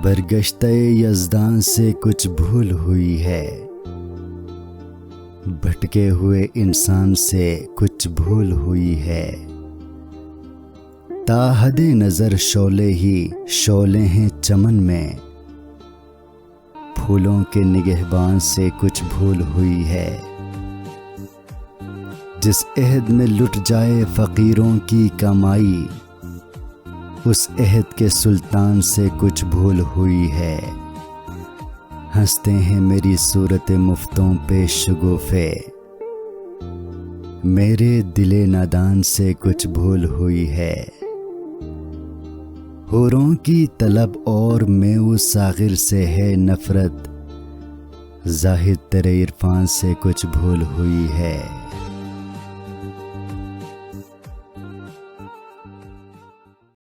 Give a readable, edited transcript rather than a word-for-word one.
बरगश्ते यज़दान से कुछ भूल हुई है, भटके हुए इंसान से कुछ भूल हुई है। ताहदे नज़र शोले ही शोले हैं चमन में, फूलों के निगहबान से कुछ भूल हुई है। जिस अहद में लुट जाए फ़कीरों की कमाई, उस अहद के सुल्तान से कुछ भूल हुई है। हंसते हैं मेरी सूरत मुफ्तों पे शगुफ़े, मेरे दिले नादान से कुछ भूल हुई है। हूरों की तलब और मैं उस सागिर से है नफ़रत, ज़ाहिद तेरे इरफान से कुछ भूल हुई है।